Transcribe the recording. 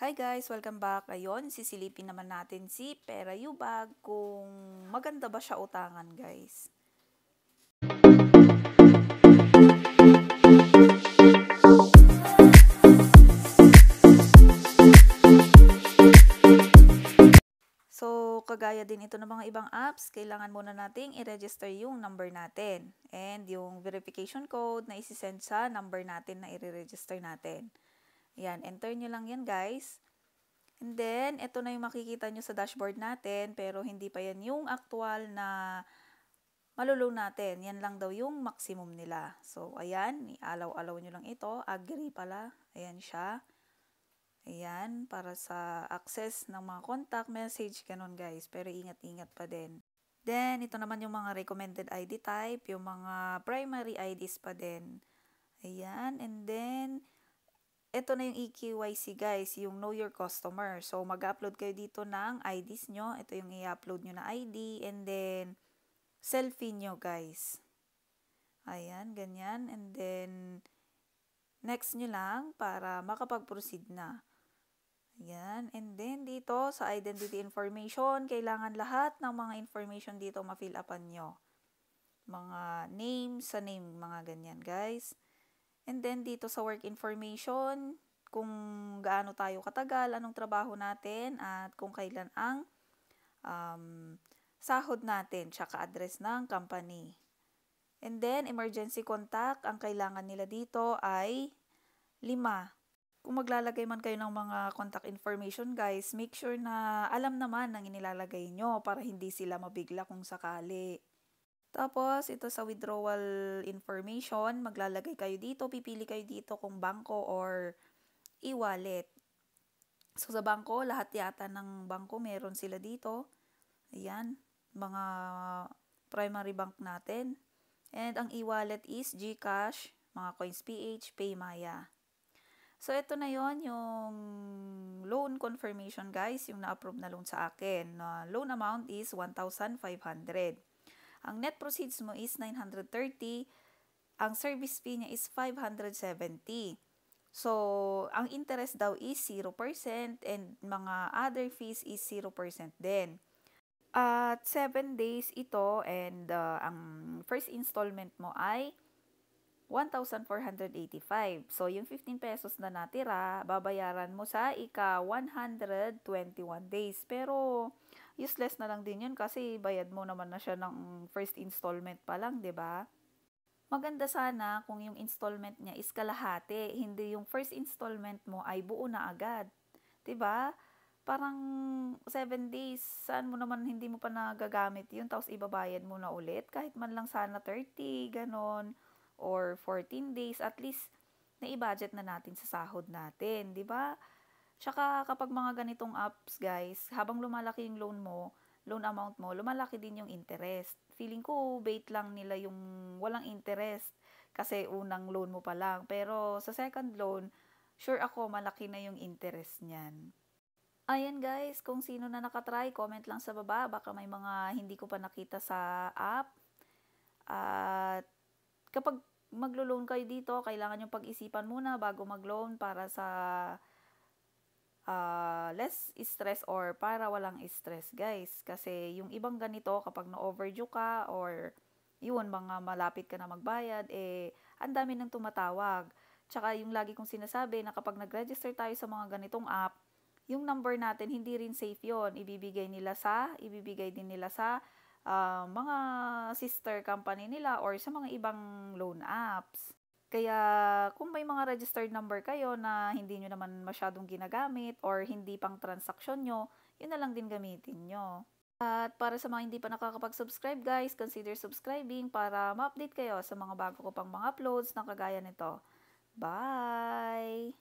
Hi guys! Welcome back. Ngayon, sisilipin naman natin si Pera Yubag kung maganda ba siya utangan guys. So, kagaya din ito ng mga ibang apps, kailangan muna nating i-register yung number natin and yung verification code na isi-send sa number natin na i-register natin. Yan, enter nyo lang yan guys. And then, ito na yung makikita nyo sa dashboard natin, pero hindi pa yan yung actual na malulong natin. Yan lang daw yung maximum nila. So, ayan, i-allow-allow nyo lang ito. Agree pala. Ayan siya. Ayan, para sa access ng mga contact message, ganun guys. Pero ingat-ingat pa din. Then, ito naman yung mga recommended ID type, yung mga primary IDs pa din. Ayan, and then, ito na yung EKYC guys, yung Know Your Customer. So, mag-upload kayo dito ng IDs nyo. Ito yung i-upload nyo na ID. And then, selfie nyo guys. Ayan, ganyan. And then, next nyo lang para makapag-proceed na. Ayan. And then, dito sa identity information, kailangan lahat ng mga information dito ma-fill upan nyo. Mga name, sa name, mga ganyan guys. And then, dito sa work information, kung gaano tayo katagal, anong trabaho natin, at kung kailan ang sahod natin, tsaka address ng company. And then, emergency contact, ang kailangan nila dito ay 5. Kung maglalagay man kayo ng mga contact information guys, make sure na alam naman ang inilalagay nyo para hindi sila mabigla kung sakali. Tapos, ito sa withdrawal information, maglalagay kayo dito, pipili kayo dito kung bangko or e-wallet. So, sa bangko, lahat yata ng bangko meron sila dito. Ayan, mga primary bank natin. And ang e-wallet is GCash, mga CoinsPH, PayMaya. So, ito na yon yung loan confirmation guys, yung na-approve na loan sa akin. Loan amount is 1,500. Ang net proceeds mo is 930. Ang service fee niya is 570. So, ang interest daw is 0% and mga other fees is 0% din. At 7 days ito and ang first installment mo ay 1,485. So, yung 15 pesos na natira, babayaran mo sa ika-121 days. Pero, useless na lang din yun kasi bayad mo naman na siya ng first installment pa lang, 'di ba? Maganda sana kung yung installment niya is kalahati, hindi yung first installment mo ay buo na agad. 'Di ba? Parang 7 days, saan mo naman hindi mo pa nagagamit yun, tapos ibabayad mo na ulit, kahit man lang sana 30, ganon, or 14 days, at least, na-i-budget na natin sa sahod natin, di ba? Tsaka kapag mga ganitong apps, guys, habang lumalaki yung loan amount mo, lumalaki din yung interest. Feeling ko, bait lang nila yung walang interest kasi unang loan mo pa lang. Pero sa second loan, sure ako malaki na yung interest niyan. Ayan guys, kung sino na nakatry, comment lang sa baba. Baka may mga hindi ko pa nakita sa app. At kapag maglo-loan kayo dito, kailangan yung pag-isipan muna bago mag-loan para sa less stress or para walang stress guys. Kasi yung ibang ganito, kapag na-overdue ka or yun, mga malapit ka na magbayad, ang dami nang tumatawag. Tsaka yung lagi kong sinasabi na kapag nag-register tayo sa mga ganitong app, yung number natin, hindi rin safe yon. Ibibigay din nila sa mga sister company nila or sa mga ibang loan apps. Kaya kung may mga registered number kayo na hindi nyo naman masyadong ginagamit or hindi pang transaksyon nyo, yun na lang din gamitin nyo. At para sa mga hindi pa nakakapag-subscribe guys, consider subscribing para ma-update kayo sa mga bago ko pang mga uploads na kagaya nito. Bye!